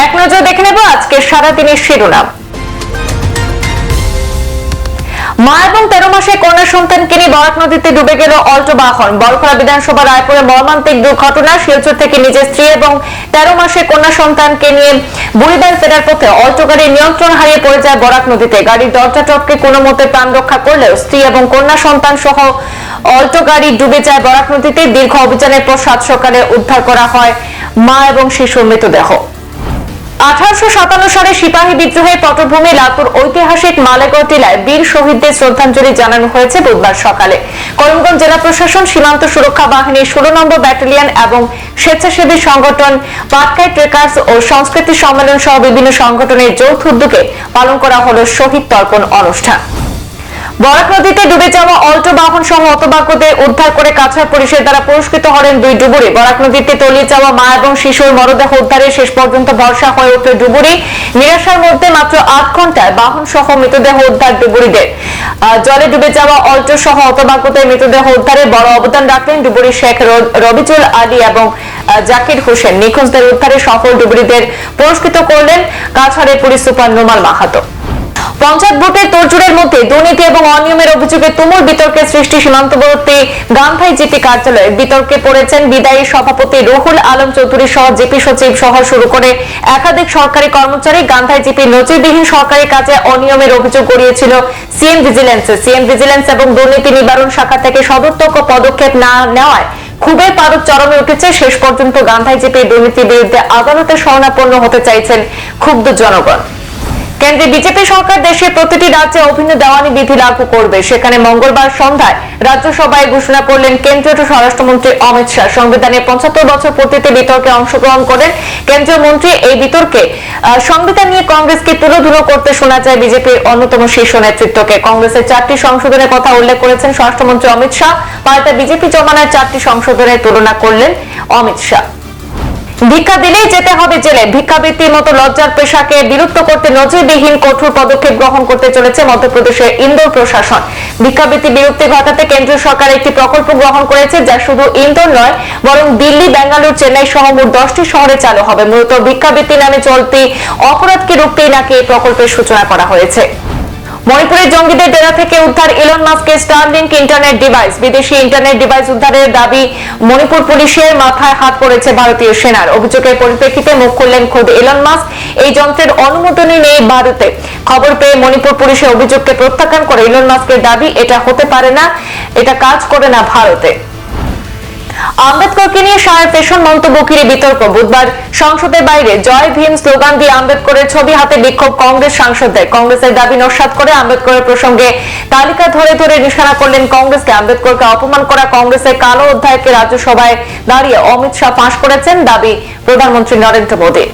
এক নজর দেখে নেব আজকে সারাদিনের শিরোনাম। মা এবং 13 মাসে কন্যা সন্তানকে নিয়ে বরাক নদীতে ডুবে গেল অল্টো বাহন। বরখলা বিধানসভা রায়পুরে মর্মান্তিক দুর্ঘটনা। শিলচর থেকে নিজের স্ত্রী এবং 13 মাসে কন্যা সন্তানকে নিয়ে বুড়িবাড়ি ফেরার পথে অল্টো গাড়ির নিয়ন্ত্রণ হারিয়ে পড়ে যায় বরাক নদীতে। গাড়ির দরজা টপকে কোনো মতে প্রাণ রক্ষা করলেও স্ত্রী এবং কন্যা সন্তান সহ অল্টো গাড়ি ডুবে যায় বরাক নদীতে। দীর্ঘ অভিযানের পর সাত সকালে উদ্ধার করা হয় মা এবং শিশুর মৃতদেহ। 1857 সালে সিপাহী বিদ্রোহের পটভূমি লাতুর ঐতিহাসিক মালেগড় টিলায় বীর শহীদদের শ্রদ্ধাঞ্জলি জানানো হয়েছে বুধবার সকালে। করিমগঞ্জ জেলা প্রশাসন, সীমান্ত সুরক্ষা বাহিনীর 16 নম্বর ব্যাটালিয়ন এবং স্বেচ্ছাসেবী সংগঠন পাটকাই ট্রেকার্স ও সংস্কৃতি সম্মেলন সহ বিভিন্ন সংগঠনের যৌথ উদ্যোগে পালন করা হলো শহীদ তর্পণ অনুষ্ঠান। বরাক নদীতে ডুবে যাওয়া অল্টো বাহন সহ হতভাগ্যদের উদ্ধার করে কাছাড় পুলিশের দ্বারা পুরস্কৃত হলেন দুই ডুবুরি। বরাক নদীতে তলিয়ে যাওয়া মা এবং শিশুর মরদেহ উদ্ধারে শেষ পর্যন্ত ভরসা হয়ে উঠল ডুবুরি। নিরাশার মধ্যে মাত্র 8 ঘন্টায় বাহন সহ মৃতদেহ উদ্ধার ডুবুরিদের। জলে ডুবে যাওয়া অল্টো সহ হতভাগ্যদের মৃতদেহ উদ্ধারে বড় অবদান রাখলেন ডুবুরি শেখ রবিজুল আলী এবং জাকির হোসেন। নিখোঁজদের উদ্ধারে সফল ডুবুরিদের পুরস্কৃত করলেন কাছাড়ের পুলিশ সুপার নোমাল মাহাতো। পঞ্চায়েত ভোটের তোড়জোড়ের মধ্যে দুর্নীতি এবং অনিয়মের অভিযোগে তুমুল বিতর্কের সৃষ্টি সীমান্তবর্তী গান্ধাই জিপি কার্যালয়ে। বিতর্কে পড়েছেন বিদায়ী সভাপতি রুহুল আলম চৌধুরী সহ জিপি সচিব সহ শুরু করে একাধিক সরকারি কর্মচারী। গান্ধাই জিপি নজিরবিহীন সরকারি কাজে অনিয়মের অভিযোগ গড়িয়েছিল সিএম ভিজিলেন্স এবং দুর্নীতি নিবারণ শাখা থেকে সদর্থক পদক্ষেপ না নেওয়ায় ক্ষোভের পারদ চরমে উঠেছে। শেষ পর্যন্ত গান্ধাই জিপির দুর্নীতির বিরুদ্ধে আদালতে শরণাপন্ন হতে চাইছেন ক্ষুব্ধ জনগণ। কেন্দ্রে বিজেপি সরকার দেশের প্রতিটি রাজ্যে অভিন্ন দেওয়ানি বিধি লাগু করবে। সেখানে মঙ্গলবার সন্ধ্যায় রাজ্যসভায় ঘোষণা করলেন কেন্দ্রীয় স্বরাষ্ট্রমন্ত্রী অমিত শাহ। সংবিধানের 75 বছর পূর্তিতে বিতর্কে অংশগ্রহণ করেন কেন্দ্রীয় মন্ত্রী। এই বিতর্কে সংবিধান নিয়ে কংগ্রেসকে তুলোধুলো করতে শোনা যায় বিজেপির অন্যতম শীর্ষ নেতৃত্বকে। কংগ্রেসের 4টি সংশোধনের কথা উল্লেখ করেছেন স্বরাষ্ট্রমন্ত্রী অমিত শাহ। পাল্টা বিজেপি জমানার 4টি সংশোধনের তুলনা করলেন অমিত শাহ। ভিক্ষা দিলেই যেতে হবে জেলে। ভিক্ষাবৃত্তির মতো লজ্জার পেশাকে বিলুপ্ত করতে নজিরবিহীন কঠোর পদক্ষেপ গ্রহণ করতে চলেছে মধ্যপ্রদেশের ইন্দোর প্রশাসন। ভিক্ষাবৃত্তি বিলুপ্তি ঘটাতে কেন্দ্রীয় সরকার একটি প্রকল্প গ্রহণ করেছে, যা শুধু ইন্দোর নয় বরং দিল্লি, বেঙ্গালুরু, চেন্নাই সহ মোট 10টি শহরে চালু হবে। মূলত ভিক্ষাবৃত্তি নামে চলতি অপরাধকে রুখতেই নাকি এই প্রকল্পের সূচনা করা হয়েছে। মণিপুরের জঙ্গিদের ডেরা থেকে উদ্ধার ইলন মাস্কের স্টারলিংক ইন্টারনেট ডিভাইস। বিদেশি ইন্টারনেট ডিভাইস উদ্ধারের দাবি মণিপুর পুলিশের মাথায় হাত পড়েছে ভারতীয় সেনার। অভিযোগের পরিপ্রেক্ষিতে মুখ খুললেন খোদ ইলন মাস্ক। এই যন্ত্রের অনুমোদনই নেই ভারতে। খবর পেয়ে মণিপুর পুলিশের অভিযোগকে প্রত্যাখ্যান করে ইলন মাস্কের দাবি, এটা হতে পারে না, এটা কাজ করে না ভারতে। আম্বেদকরকে নিয়ে শাহের ফ্যাশন মন্তব্য ঘিরে বিতর্ক। বুধবার সংসদের বাইরে জয় ভীম স্লোগান দিয়ে আম্বেদকরের ছবি হাতে বিক্ষোভ কংগ্রেস সাংসদদের। কংগ্রেসের দাবি নস্যাৎ করে আম্বেদকরের প্রসঙ্গে তালিকা ধরে ধরে নিশানা করলেন কংগ্রেসকে। আম্বেদকরকে অপমান করা কংগ্রেসের কালো অধ্যায়কে রাজ্যসভায় দাঁড়িয়ে অমিত শাহ ফাঁস করেছেন, দাবি প্রধানমন্ত্রী নরেন্দ্র মোদী।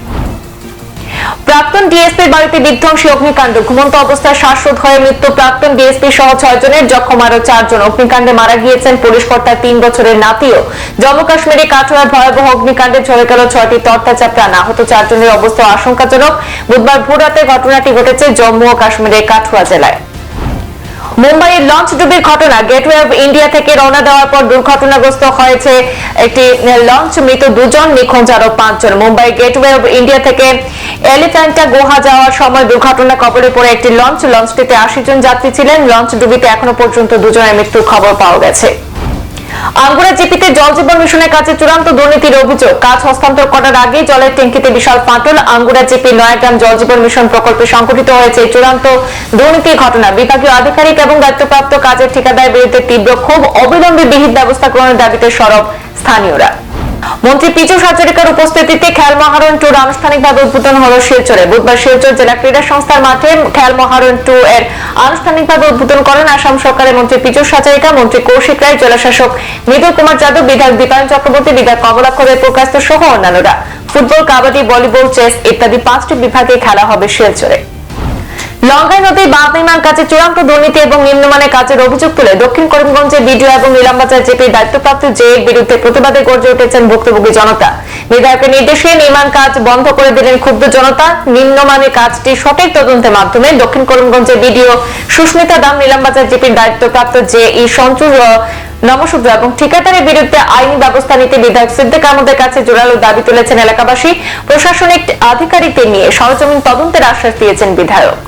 প্রাক্তন ডিএসপির বাড়িতে বিধ্বংসী অগ্নিকাণ্ড। ঘুমন্ত অবস্থায় শ্বাসরোধ হয়ে মৃত্যু প্রাক্তন ডিএসপি সহ 6 জনের, জখম আরো 4 জন। অগ্নিকাণ্ডে মারা গিয়েছেন পুলিশ কর্তার 3 বছরের নাতিও। জম্মু কাশ্মীরের কাঠুয়ায় ভয়াবহ অগ্নিকাণ্ডে ঝরে গেল 6টি তরতাজা প্রাণ। আহত 4 জনের অবস্থা আশঙ্কাজনক। বুধবার ভোররাতে ঘটনাটি ঘটেছে জম্মু ও কাশ্মীরের কাঠুয়া জেলায়। মুম্বাইয়ের লঞ্চ ডুবির ঘটনা। গেটওয়ে অব ইন্ডিয়া থেকে রওনা দেওয়ার পর দুর্ঘটনাগ্রস্ত হয়েছে একটি লঞ্চ, মৃত 2 জন, নিখোঁজ আরো 5 জন। মুম্বাই গেটওয়ে অব ইন্ডিয়া থেকে এলিফ্যান্টা গুহা যাওয়ার সময় দুর্ঘটনা কবলে পড়ে একটি লঞ্চ। লঞ্চটিতে 80 জন যাত্রী ছিলেন। লঞ্চ ডুবিতে এখনো পর্যন্ত 2 জনের মৃত্যুর খবর পাওয়া গেছে। আঙ্গুরা জিপিতে জল জীবন মিশনের কাছে চূড়ান্ত দুর্নীতির অভিযোগ। কাজ হস্তান্তর করার আগেই জলের ট্যাঙ্কিতে বিশাল ফাটল। আঙ্গুরা জিপি নয়াগ্রাম জল জীবন মিশন প্রকল্পে সংঘটিত হয়েছে চূড়ান্ত দুর্নীতির ঘটনা। বিভাগীয় আধিকারিক এবং দায়িত্বপ্রাপ্ত কাজের ঠিকাদারের বিরুদ্ধে তীব্র ক্ষোভ। অবিলম্বে বিহিত ব্যবস্থা গ্রহণের দাবিতে সরব স্থানীয়রা। মন্ত্রী পীযূষ হাজারিকার উপস্থিতিতে খেয়াল মহারণ ট্যুর আনুষ্ঠানিকভাবে উদ্বোধন হলো শিলচরে। বুধবার শিলচর জেলা ক্রীড়া সংস্থার মাঠে খেয়াল মহারণ 2 এর আনুষ্ঠানিকভাবে উদ্বোধন করেন আসাম সরকারের মন্ত্রী পীযূষ হাজারিকা, মন্ত্রী কৌশিক রায়, জেলা শাসক মৃদুল কুমার যাদব, বিধায়ক দীপায়ন চক্রবর্তী, বিধায়ক কমলাক্ষ রায় প্রকাশ সহ অন্যান্যরা। ফুটবল, কাবাডি, ভলিবল, চেস ইত্যাদি 5টি বিভাগে খেলা হবে শিলচরে। লঙ্ঘাই নদীর বাঁধ নির্মাণ কাজে চূড়ান্ত দুর্নীতি এবং নিম্নমানের কাজের অভিযোগ তুলে দক্ষিণ করিমগঞ্জের বিডিও এবং ইলামবাজার জেপির দায়িত্বপ্রাপ্ত জেএর বিরুদ্ধে প্রতিবাদে গর্জে উঠেছেন ভুক্তভোগী জনতা। বিধায়কের নির্দেশে নির্মাণ কাজ বন্ধ করে দিলেন ক্ষুব্ধ জনতা। নিম্নমানের কাজটি সঠিক তদন্তের মাধ্যমে দক্ষিণ করিমগঞ্জের বিডিও সুস্মিতা দাম, নিলামবাজার জিপির দায়িত্বপ্রাপ্ত জেই সঞ্জু নমশূদ্র এবং ঠিকাদারের বিরুদ্ধে আইনি ব্যবস্থা নিতে বিধায়ক সিদ্দিক আহমদের কাছে জোরালো দাবি তুলেছেন এলাকাবাসী। প্রশাসনিক আধিকারিকদের নিয়ে সরেজমিন তদন্তের আশ্বাস দিয়েছেন বিধায়ক।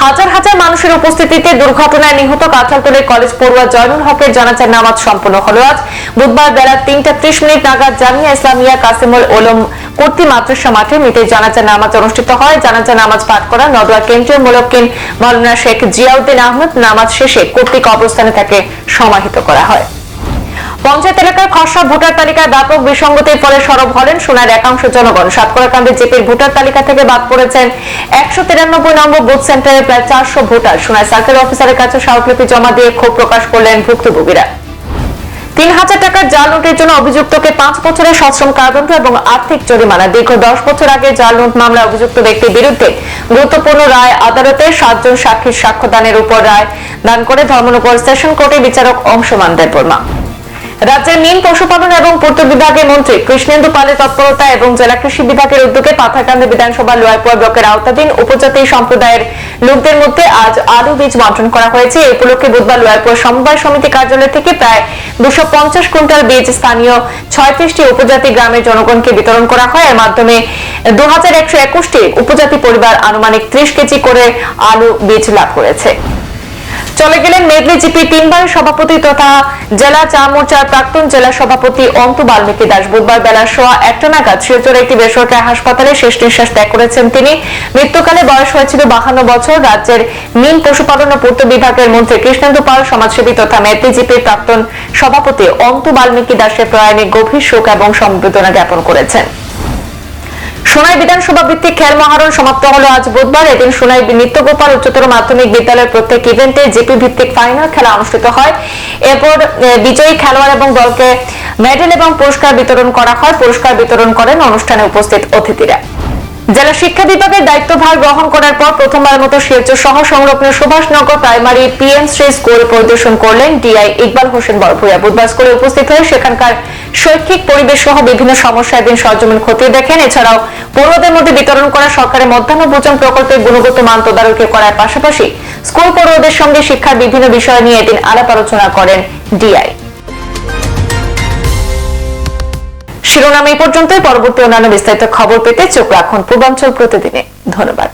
হাজার হাজার মানুষের উপস্থিতিতে দুর্ঘটনায় নিহত কাঁঠালতলী কলেজ পড়ুয়া জয়নুল হকের জানাজার নামাজ সম্পন্ন হলো আজ বুধবার বেলা 3:30 নাগাদ জামিয়া ইসলামিয়া কাসিমুল উলুম কর্তৃ মাদ্রাসা মাঠে মৃতের জানাজার নামাজ অনুষ্ঠিত হয়। জানাজার নামাজ পাঠ করা নদুয়া কেন্দ্রীয় মুলক্কিন মাওলানা শেখ জিয়াউদ্দিন আহমেদ। নামাজ শেষে কর্তৃক অবস্থানে তাকে সমাহিত করা হয়। পঞ্চায়েত এলাকার খসড়া ভোটার তালিকায় ব্যাপক বিসঙ্গতির ফলে সরব হলেন সোনার একাংশ জনগণ। সাতকড়াকান্দি জিপির ভোটার তালিকা থেকে বাদ পড়েছেন 193 নম্বর বুথ সেন্টারের প্রায় 400 ভোটার। সোনার সার্কেল অফিসারের কাছে স্মারকলিপি জমা দিয়ে ক্ষোভ প্রকাশ করলেন ভুক্তভোগীরা। 3000 টাকার জাল নোটের জন্য অভিযুক্তকে 5 বছরের সশ্রম কারাদণ্ড এবং আর্থিক জরিমানা। দীর্ঘ 10 বছর আগে জাল নোট মামলায় অভিযুক্ত ব্যক্তির বিরুদ্ধে গুরুত্বপূর্ণ রায় আদালতে 7 জন সাক্ষীর সাক্ষ্যদানের উপর রায় দান করে ধর্মনগর সেশন কোর্টের বিচারক অংশমান দেববর্মা। রাজ্যের মীন পশুপালন এবং পূর্ত বিভাগের মন্ত্রী কৃষ্ণেন্দু পালের তৎপরতা এবং জেলা কৃষি বিভাগের উদ্যোগে পাথারকান্দি বিধানসভা লোয়ারপুর ব্লকের আওতাধীন উপজাতি সম্প্রদায়ের লোকদের মধ্যে আজ আলু বীজ বন্টন করা হয়েছে। এই উপলক্ষে বুধবার লোয়ারপুর সমবায় সমিতি কার্যালয় থেকে প্রায় 250 কুইন্টাল বীজ স্থানীয় 36টি উপজাতি গ্রামের জনগণকে বিতরণ করা হয়। এর মাধ্যমে 2121টি উপজাতি পরিবার আনুমানিক 30 কেজি করে আলু বীজ লাভ করেছে। চলে গেলেন মেঘলি জিপি 3 বারের সভাপতি তথা জেলা চা মোর্চার প্রাক্তন জেলা সভাপতি অন্তু বাল্মীকি দাস। বুধবার বেলা 1:15 নাগাদ শিলচরে একটি বেসরকারি হাসপাতালে শেষ নিঃশ্বাস ত্যাগ করেছেন তিনি। মৃত্যুকালে বয়স হয়েছিল 52 বছর। রাজ্যের মীন পশুপালন ও পূর্ত বিভাগের মন্ত্রী কৃষ্ণেন্দু পাল, সমাজসেবী তথা মেঘলি জিপির প্রাক্তন সভাপতি অন্তু বাল্মীকি দাসের প্রয়াণে গভীর শোক এবং সমবেদনা জ্ঞাপন করেছেন। সোনাই বিধানসভা ভিত্তিক খেল মহারণ সমাপ্ত হলো আজ বুধবার। এদিন সোনাই নিত্যগোপাল উচ্চতর মাধ্যমিক বিদ্যালয়ের প্রত্যেক ইভেন্টে জিপি ভিত্তিক ফাইনাল খেলা অনুষ্ঠিত হয়। এরপর বিজয়ী খেলোয়াড় এবং দলকে মেডেল এবং পুরস্কার বিতরণ করা হয়। পুরস্কার বিতরণ করেন অনুষ্ঠানে উপস্থিত অতিথিরা। জেলা শিক্ষা বিভাগের দায়িত্বভার গ্রহণ করার পর প্রথমবারের মতো শিলচর শহর সংলগ্ন Subhashnagar primary PM Shri school পরিদর্শন করলেন ডিআই ইকবাল হোসেন বড়ভূঁইয়া। বুধবার স্কুলে উপস্থিত হয়ে সেখানকার শৈক্ষিক পরিবেশ সহ বিভিন্ন সমস্যা এদিন সরজমিন খতিয়ে দেখেন। এছাড়াও পড়ুয়াদের মধ্যে বিতরণ করা সরকারের মধ্যাহ্ন ভোজন প্রকল্পের গুণগত মান তদারকি করার পাশাপাশি স্কুল পড়ুয়াদের সঙ্গে শিক্ষার বিভিন্ন বিষয় নিয়ে এদিন আলাপ আলোচনা করেন ডিআই। শিরোনাম এই পর্যন্তই। পরবর্তী অন্যান্য বিস্তারিত খবর পেতে চোখ রাখুন পূর্বাঞ্চল প্রতিদিনে। ধন্যবাদ।